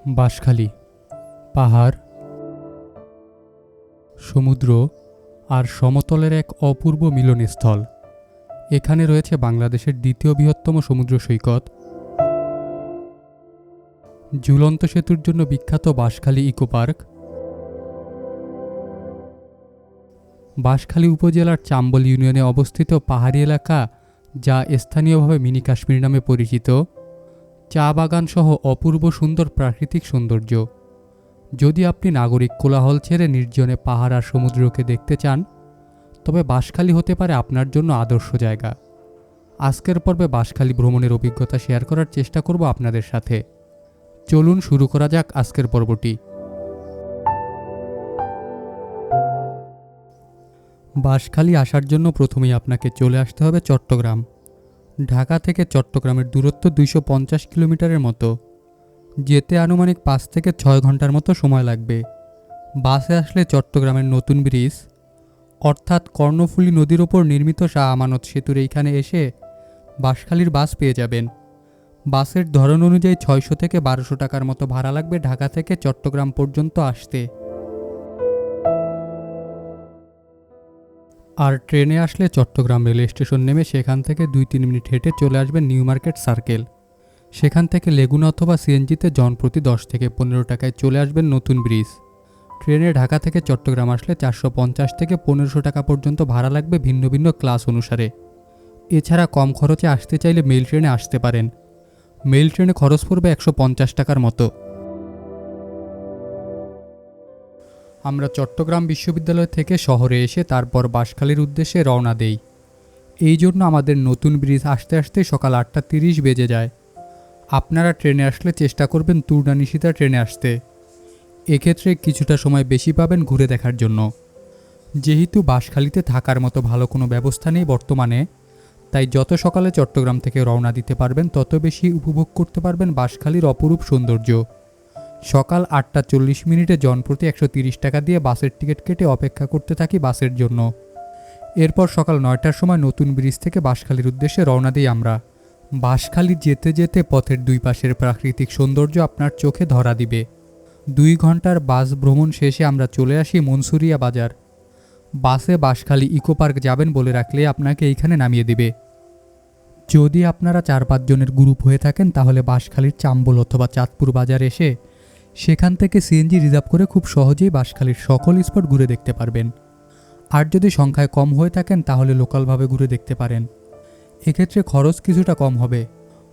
বাঁশখালী পাহাড়, সমুদ্র আর সমতলের এক অপূর্ব মিলনস্থল। এখানে রয়েছে বাংলাদেশের দ্বিতীয় বৃহত্তম সমুদ্র সৈকত, ঝুলন্ত সেতুর জন্য বিখ্যাত বাঁশখালী ইকো পার্ক, বাঁশখালী উপজেলার চাম্বল ইউনিয়নে অবস্থিত পাহাড়ি এলাকা যা স্থানীয়ভাবে মিনি কাশ্মীর নামে পরিচিত, চা বাগান সহ অপূর্ব সুন্দর প্রাকৃতিক সৌন্দর্য। যদি আপনি নাগরিক কোলাহল ছেড়ে নির্জনে পাহাড় আর সমুদ্রকে দেখতে চান, তবে বাঁশখালী হতে পারে আপনার জন্য আদর্শ জায়গা। আজকের পর্বে বাঁশখালী ভ্রমণের অভিজ্ঞতা শেয়ার করার চেষ্টা করব আপনাদের সাথে। চলুন শুরু করা যাক আজকের পর্বটি। বাঁশখালী আসার জন্য প্রথমেই আপনাকে চলে আসতে হবে চট্টগ্রাম। ঢাকা থেকে চট্টগ্রামের দূরত্ব 250 কিলোমিটারের মতো। যেতে আনুমানিক 5 থেকে 6 ঘন্টার মতো সময় লাগবে। বাসে আসলে চট্টগ্রামের নতুন ব্রিজ অর্থাৎ কর্ণফুলী নদীর ওপর নির্মিত শাহ আমানত সেতুর এইখানে এসে বাঁশখালীর বাস পেয়ে যাবেন। বাসের ধরন অনুযায়ী 600 থেকে 1200 টাকার মতো ভাড়া লাগবে ঢাকা থেকে চট্টগ্রাম পর্যন্ত আসতে। আর ট্রেনে আসলে চট্টগ্রাম রেল স্টেশন নেমে সেখান থেকে 2-3 মিনিট হেঁটে চলে আসবেন নিউ মার্কেট সার্কেল। সেখান থেকে লেগুনা অথবা সিএনজিতে জনপ্রতি 10 থেকে 15 টাকায় চলে আসবেন নতুন ব্রিজ। ট্রেনে ঢাকা থেকে চট্টগ্রাম আসলে 450 থেকে 1500 টাকা পর্যন্ত ভাড়া লাগবে ভিন্ন ভিন্ন ক্লাস অনুসারে। এছাড়া কম খরচে আসতে চাইলে মেল ট্রেনে আসতে পারেন। মেল ট্রেনে খরচ পড়বে 150 টাকার মতো। আমরা চট্টগ্রাম বিশ্ববিদ্যালয় থেকে শহরে এসে তারপর বাঁশখালীর উদ্দেশ্যে রওনা দেই। এই জন্য আমাদের নতুন ব্রিজ আসতে আসতে সকাল 8:30 বেজে যায়। আপনারা ট্রেনে আসলে চেষ্টা করবেন তুর্নানিশিতা ট্রেনে আসতে। এক্ষেত্রে কিছুটা সময় বেশি পাবেন ঘুরে দেখার জন্য। যেহেতু বাঁশখালীতে থাকার মতো ভালো কোনো ব্যবস্থা নেই বর্তমানে, তাই যত সকালে চট্টগ্রাম থেকে রওনা দিতে পারবেন তত বেশি উপভোগ করতে পারবেন বাঁশখালীর অপরূপ সৌন্দর্য। সকাল 8:40 জনপ্রতি 130 টাকা দিয়ে বাসের টিকিট কেটে অপেক্ষা করতে থাকি বাসের জন্য। এরপর সকাল 9টার সময় নতুন ব্রিজ থেকে বাঁশখালীর উদ্দেশ্যে রওনা দিই আমরা। বাঁশখালী যেতে যেতে পথের দুই পাশের প্রাকৃতিক সৌন্দর্য আপনার চোখে ধরা দিবে। 2 ঘন্টার বাস ভ্রমণ শেষে আমরা চলে আসি মনসুরিয়া বাজার। বাসে বাঁশখালী ইকো পার্ক যাবেন বলে রাখলে আপনাকে এইখানে নামিয়ে দিবে। যদি আপনারা 4-5 জনের গ্রুপ হয়ে থাকেন তাহলে বাঁশখালীর চাম্বল অথবা চাঁদপুর বাজার এসে সেখান থেকে সিএনজি রিজার্ভ করে খুব সহজেই বাঁশখালীর সকল স্পট ঘুরে দেখতে পারবেন। আর যদি সংখ্যায় কম হয়ে থাকেন তাহলে লোকালভাবে ঘুরে দেখতে পারেন। এক্ষেত্রে খরচ কিছুটা কম হবে।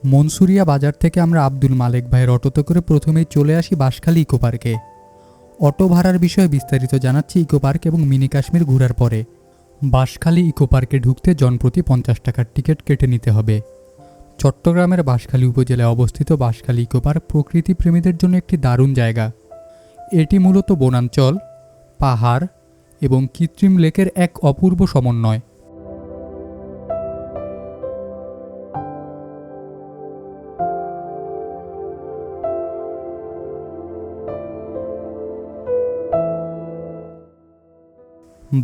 মনসুরিয়া বাজার থেকে আমরা আব্দুল মালেক ভাইয়ের অটোতে করে প্রথমেই চলে আসি বাঁশখালী ইকো পার্কে। অটো ভাড়ার বিষয়ে বিস্তারিত জানাচ্ছি ইকো পার্ক এবং মিনি কাশ্মীর ঘোরার পরে। বাঁশখালী ইকো পার্কে ঢুকতে জনপ্রতি 50 টাকার টিকিট কেটে নিতে হবে। চট্টগ্রামের বাঁশখালী উপজেলায় অবস্থিত বাঁশখালী ইকো পার্ক প্রকৃতি প্রেমীদের জন্য একটি দারুণ জায়গা। এটি মূলত বনাঞ্চল, পাহাড় এবং কৃত্রিম লেকের এক অপূর্ব সমন্বয়।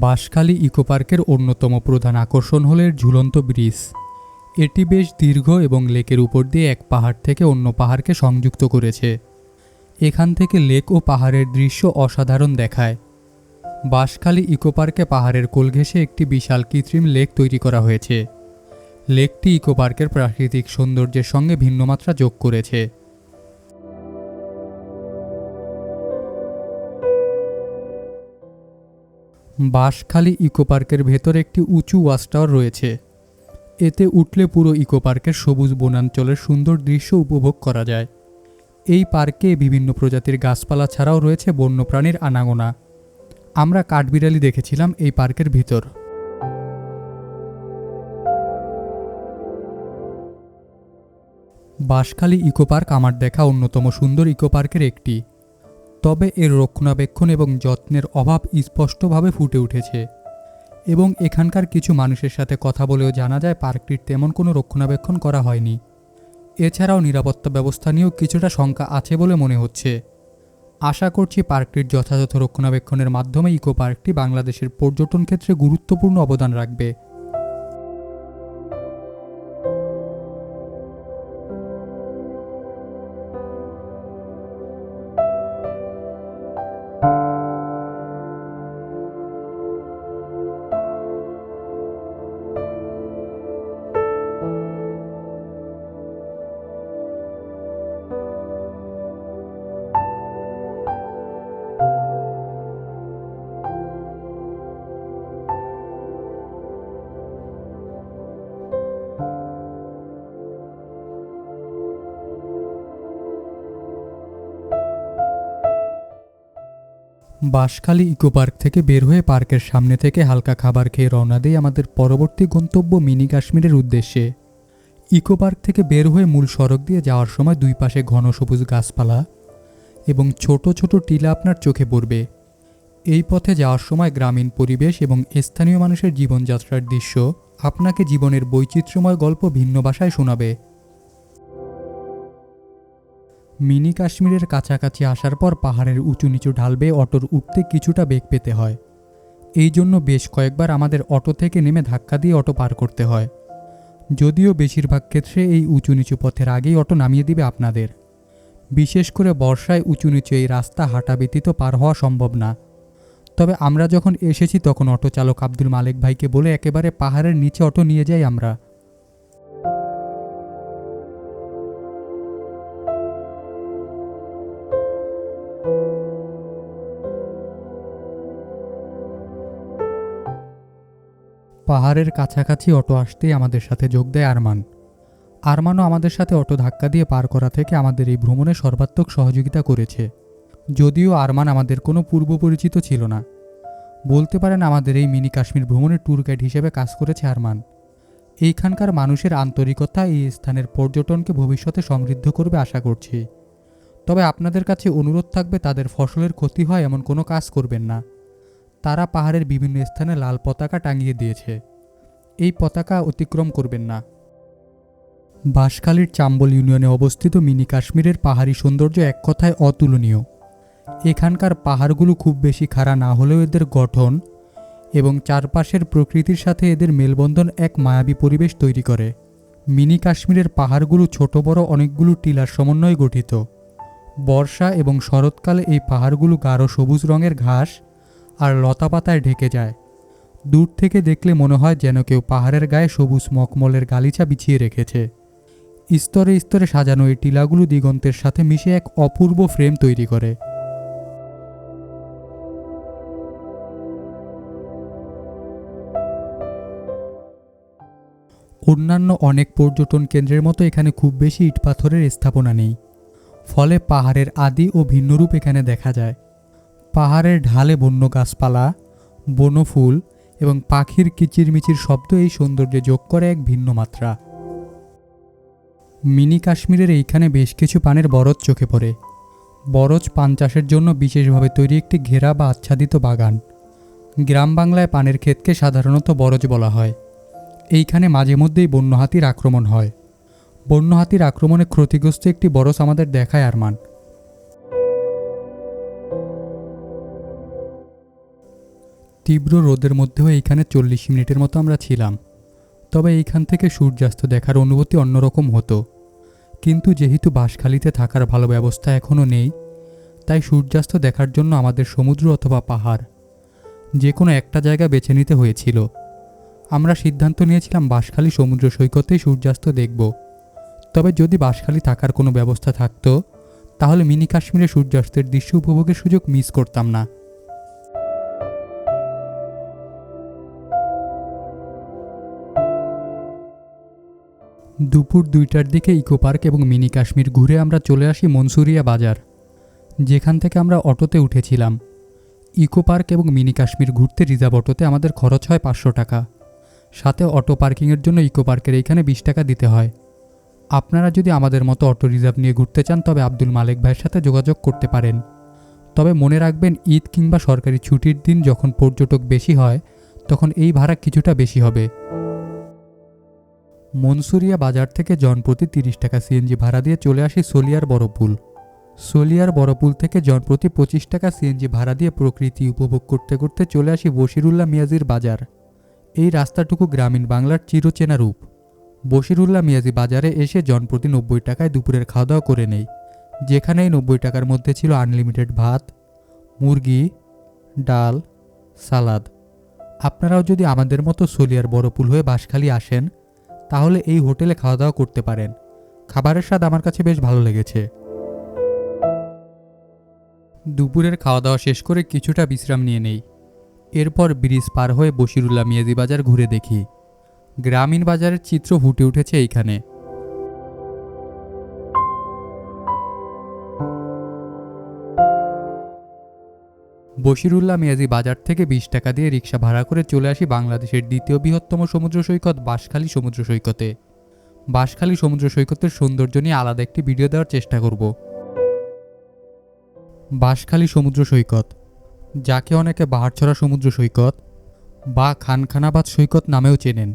বাঁশখালী ইকো পার্কের অন্যতম প্রধান আকর্ষণ হল এর ঝুলন্ত ব্রিজ। এটি বেশ দীর্ঘ এবং লেকের উপর দিয়ে এক পাহাড় থেকে অন্য পাহাড়কে সংযুক্ত করেছে। এখান থেকে লেক ও পাহাড়ের দৃশ্য অসাধারণ দেখায়। বাঁশখালী ইকো পার্কে পাহাড়ের কোল ঘেঁষে একটি বিশাল কৃত্রিম লেক তৈরি করা হয়েছে। লেকটি ইকো পার্কের প্রাকৃতিক সৌন্দর্যের সঙ্গে ভিন্ন মাত্রা যোগ করেছে। বাঁশখালী ইকো পার্কের ভেতর একটি উঁচু ওয়াচ টাওয়ার রয়েছে। এতে উঠলে পুরো ইকো পার্কের সবুজ বনাঞ্চলের সুন্দর দৃশ্য উপভোগ করা যায়। এই পার্কে বিভিন্ন প্রজাতির গাছপালা ছাড়াও রয়েছে বন্যপ্রাণীর আনাগোনা। আমরা কাঠবিড়ালি দেখেছিলাম এই পার্কের ভিতর। বাঁশখালী ইকো পার্ক আমার দেখা অন্যতম সুন্দর ইকো পার্কের একটি। তবে এর রক্ষণাবেক্ষণ এবং যত্নের অভাব স্পষ্টভাবে ফুটে উঠেছে এবং এখানকার কিছু মানুষের সাথে কথা বলেও জানা যায় পার্কটির তেমন কোনো রক্ষণাবেক্ষণ করা হয়নি। এছাড়াও নিরাপত্তা ব্যবস্থা নিয়েও কিছুটা শঙ্কা আছে বলে মনে হচ্ছে। আশা করছি পার্কটির যথাযথ রক্ষণাবেক্ষণের মাধ্যমে ইকো পার্কটি বাংলাদেশের পর্যটন ক্ষেত্রে গুরুত্বপূর্ণ অবদান রাখবে। বাঁশখালী ইকো পার্ক থেকে বের হয়ে পার্কের সামনে থেকে হালকা খাবার খেয়ে রওনা দেই আমাদের পরবর্তী গন্তব্য মিনি কাশ্মীরের উদ্দেশ্যে। ইকো পার্ক থেকে বের হয়ে মূল সড়ক দিয়ে যাওয়ার সময় দুই পাশে ঘন সবুজ গাছপালা এবং ছোট ছোট টিলা আপনার চোখে পড়বে। এই পথে যাওয়ার সময় গ্রামীণ পরিবেশ এবং স্থানীয় মানুষের জীবনযাত্রার দৃশ্য আপনাকে জীবনের বৈচিত্র্যময় গল্প ভিন্ন ভাষায় শোনাবে। মিনি কাশ্মীরের কাছাকাছি আসার পর পাহাড়ের উঁচু নিচু ঢাল বেয়ে অটোর উঠতে কিছুটা বেগ পেতে হয়। এই জন্য বেশ কয়েকবার আমাদের অটো থেকে নেমে ধাক্কা দিয়ে অটো পার করতে হয়। যদিও বেশিরভাগ ক্ষেত্রে এই উঁচু নিচু পথের আগেই অটো নামিয়ে দিবে আপনাদের। বিশেষ করে বর্ষায় উঁচু নিচু এই রাস্তা হাঁটা ব্যতীত পার হওয়া সম্ভব না। তবে আমরা যখন এসেছি তখন অটো চালক আব্দুল মালেক ভাইকে বলে একেবারে পাহাড়ের নিচে অটো নিয়ে যাই আমরা। পাহাড়ের কাছাকাছি অটো আসতেই আমাদের সাথে যোগ দেয় আরমান। আরমানও আমাদের সাথে অটো ধাক্কা দিয়ে পার করা থেকে আমাদের এই ভ্রমণে সর্বাত্মক সহযোগিতা করেছে। যদিও আরমান আমাদের কোনো পূর্ব পরিচিত ছিল না, বলতে পারেন আমাদের এই মিনি কাশ্মীর ভ্রমণের ট্যুর গাইড হিসেবে কাজ করেছে আরমান। এইখানকার মানুষের আন্তরিকতা এই স্থানের পর্যটনকে ভবিষ্যতে সমৃদ্ধ করবে আশা করছি। তবে আপনাদের কাছে অনুরোধ থাকবে তাদের ফসলের ক্ষতি হয় এমন কোনো কাজ করবেন না। তারা পাহাড়ের বিভিন্ন স্থানে লাল পতাকা টাঙিয়ে দিয়েছে, এই পতাকা অতিক্রম করবেন না। বাঁশখালীর চাম্বল ইউনিয়নে অবস্থিত মিনি কাশ্মীরের পাহাড়ি সৌন্দর্য এক কথায় অতুলনীয়। এখানকার পাহাড়গুলো খুব বেশি খাড়া না হলেও এদের গঠন এবং চারপাশের প্রকৃতির সাথে এদের মেলবন্ধন এক মায়াবী পরিবেশ তৈরি করে। মিনি কাশ্মীরের পাহাড়গুলো ছোট বড় অনেকগুলো টিলার সমন্বয়ে গঠিত। বর্ষা এবং শরৎকালে এই পাহাড়গুলো গাঢ় সবুজ রঙের ঘাস আর লতাপাতায় ঢেকে যায়। দূর থেকে দেখলে মনে হয় যেন কেউ পাহাড়ের গায়ে সবুজ মখমলের গালিচা বিছিয়ে রেখেছে। স্তরে স্তরে সাজানো এই টিলাগুলো দিগন্তের সাথে মিশে এক অপূর্ব ফ্রেম তৈরি করে। অন্যান্য অনেক পর্যটন কেন্দ্রের মতো এখানে খুব বেশি ইটপাথরের স্থাপনা নেই, ফলে পাহাড়ের আদি ও ভিন্নরূপ এখানে দেখা যায়। পাহাড়ের ঢালে বন্য গাছপালা, বনফুল এবং পাখির কিচিরমিচির শব্দ এই সৌন্দর্যে যোগ করে এক ভিন্ন মাত্রা। মিনি কাশ্মীরের এইখানে বেশ কিছু পানের বরজ চোখে পড়ে। বরজ পান চাষের জন্য বিশেষভাবে তৈরি একটি ঘেরা বা আচ্ছাদিত বাগান। গ্রাম বাংলায় পানের ক্ষেতকে সাধারণত বরজ বলা হয়। এইখানে মাঝে মধ্যেই বন্য হাতির আক্রমণ হয়। বন্য হাতির আক্রমণে ক্ষতিগ্রস্ত একটি বরজ আমাদের দেখায় আরমান। তীব্র রোদের মধ্যেও এইখানে 40 মিনিটের মতো আমরা ছিলাম। তবে এইখান থেকে সূর্যাস্ত দেখার অনুভূতি অন্যরকম হতো। কিন্তু যেহেতু বাঁশখালীতে থাকার ভালো ব্যবস্থা এখনও নেই, তাই সূর্যাস্ত দেখার জন্য আমাদের সমুদ্র অথবা পাহাড় যে কোনো একটা জায়গা বেছে নিতে হয়েছিল। আমরা সিদ্ধান্ত নিয়েছিলাম বাঁশখালী সমুদ্র সৈকতেই সূর্যাস্ত দেখব। তবে যদি বাঁশখালী থাকার কোনো ব্যবস্থা থাকতো তাহলে মিনি কাশ্মীরে সূর্যাস্তের দৃশ্য উপভোগের সুযোগ মিস করতাম না। দুপুর 2টার দিকে ইকো পার্ক এবং মিনি কাশ্মীর ঘুরে আমরা চলে আসি মনসুরিয়া বাজার, যেখান থেকে আমরা অটোতে উঠেছিলাম। ইকো পার্ক এবং মিনি কাশ্মীর ঘুরতে রিজার্ভ অটোতে আমাদের খরচ হয় 500 টাকা। সাথে অটো পার্কিংয়ের জন্য ইকো পার্কের এইখানে 20 টাকা দিতে হয়। আপনারা যদি আমাদের মতো অটো রিজার্ভ নিয়ে ঘুরতে চান তবে আব্দুল মালেক ভাইয়ের সাথে যোগাযোগ করতে পারেন। তবে মনে রাখবেন ঈদ কিংবা সরকারি ছুটির দিন যখন পর্যটক বেশি হয় তখন এই ভাড়া কিছুটা বেশি হবে। মনসুরিয়া বাজার থেকে জনপ্রতি 30 টাকা সিএনজি ভাড়া দিয়ে চলে আসি সলিয়ার বড়পুল। সলিয়ার বড়পুল থেকে জনপ্রতি 25 টাকা সিএনজি ভাড়া দিয়ে প্রকৃতি উপভোগ করতে করতে চলে আসি বশিরুল্লাহ মিয়াজির বাজার। এই রাস্তাটুকু গ্রামীণ বাংলার চিরচেনা রূপ। বশিরুল্লাহ মিয়াজি বাজারে এসে জনপ্রতি 90 টাকায় দুপুরের খাওয়া দাওয়া করে নেই, যেখানে এই 90 টাকার মধ্যে ছিল আনলিমিটেড ভাত, মুরগি, ডাল, সালাদ। আপনারাও যদি আমাদের মতো সলিয়ার বড়পুল হয়ে বাঁশখালী আসেন তাহলে এই হোটেলে খাওয়া দাওয়া করতে পারেন। খাবারের স্বাদ আমার কাছে বেশ ভালো লেগেছে। দুপুরের খাওয়া দাওয়া শেষ করে কিছুটা বিশ্রাম নিয়ে নেই। এরপর ব্রিজ পার হয়ে বশিরুল্লাহ মিয়াজি বাজার ঘুরে দেখি। গ্রামীণ বাজারের চিত্র ফুটে উঠেছে এইখানে। বশিরুল্লাহ মিয়াজি বাজার থেকে 20 টাকা দিয়ে রিক্সা ভাড়া করে চলে আসি বাংলাদেশের দ্বিতীয় বৃহত্তম সমুদ্র সৈকত বাঁশখালী সমুদ্র সৈকতে। বাঁশখালী সমুদ্র সৈকতের সৌন্দর্য নিয়ে আলাদা একটি ভিডিও দেওয়ার চেষ্টা করব। বাঁশখালী সমুদ্র সৈকত, যাকে অনেকে বাহারছড়া সমুদ্র সৈকত বা খানখানাবাদ সৈকত নামেও চেনেন।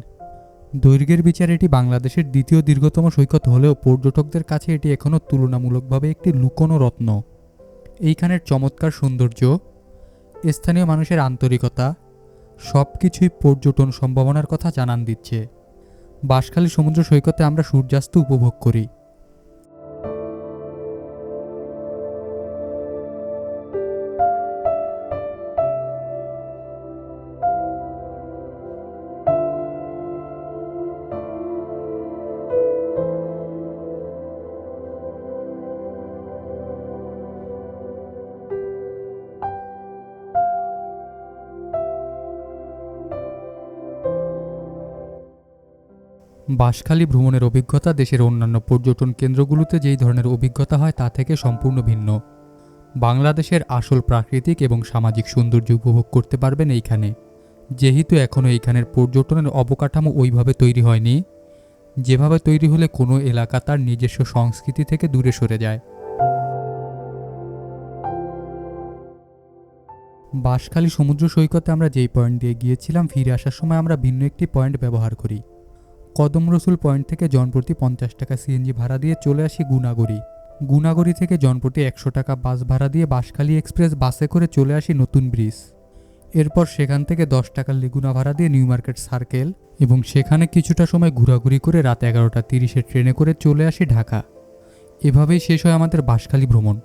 দৈর্ঘ্যের বিচারে এটি বাংলাদেশের দ্বিতীয় দীর্ঘতম সৈকত হলেও পর্যটকদের কাছে এটি এখনও তুলনামূলকভাবে একটি লুকোনো রত্ন। এইখানের চমৎকার সৌন্দর্য, স্থানীয় মানুষের আন্তরিকতা সব কিছুই পর্যটন সম্ভাবনার কথা জানান দিচ্ছে। বাঁশখালী সমুদ্র সৈকতে আমরা সূর্যাস্ত উপভোগ করি। বাঁশখালী ভ্রমণের অভিজ্ঞতা দেশের অন্যান্য পর্যটন কেন্দ্রগুলোতে যেই ধরনের অভিজ্ঞতা হয় তা থেকে সম্পূর্ণ ভিন্ন। বাংলাদেশের আসল প্রাকৃতিক এবং সামাজিক সৌন্দর্য উপভোগ করতে পারবেন এইখানে, যেহেতু এখনও এইখানের পর্যটনের অবকাঠামো ওইভাবে তৈরি হয়নি যেভাবে তৈরি হলে কোনো এলাকা তার নিজস্ব সংস্কৃতি থেকে দূরে সরে যায়। বাঁশখালী সমুদ্র সৈকতে আমরা যেই পয়েন্ট দিয়ে গিয়েছিলাম, ফিরে আসার সময় আমরা ভিন্ন একটি পয়েন্ট ব্যবহার করি। কদম রসুল পয়েন্ট থেকে জনপ্রতি 50 টাকা সিএনজি ভাড়া দিয়ে চলে আসি গুনাগড়ি। গুনাগড়ি থেকে জনপ্রতি 100 টাকা বাস ভাড়া দিয়ে বাঁশখালী এক্সপ্রেস বাসে করে চলে আসি নতুন ব্রিজ। এরপর সেখান থেকে 10 টাকার লেগুনা ভাড়া দিয়ে নিউ মার্কেট সার্কেল এবং সেখানে কিছুটা সময় ঘোরাঘুরি করে রাত 11টা 30-এর ট্রেনে করে চলে আসি ঢাকা। এভাবেই শেষ হয় আমাদের বাঁশখালী ভ্রমণ।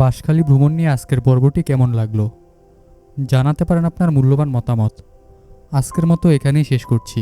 বাঁশখালী ভ্রমণ নিয়ে আজকের পর্বটি কেমন লাগলো জানাতে পারেন আপনার মূল্যবান মতামত। আজকের মতো এখানেই শেষ করছি।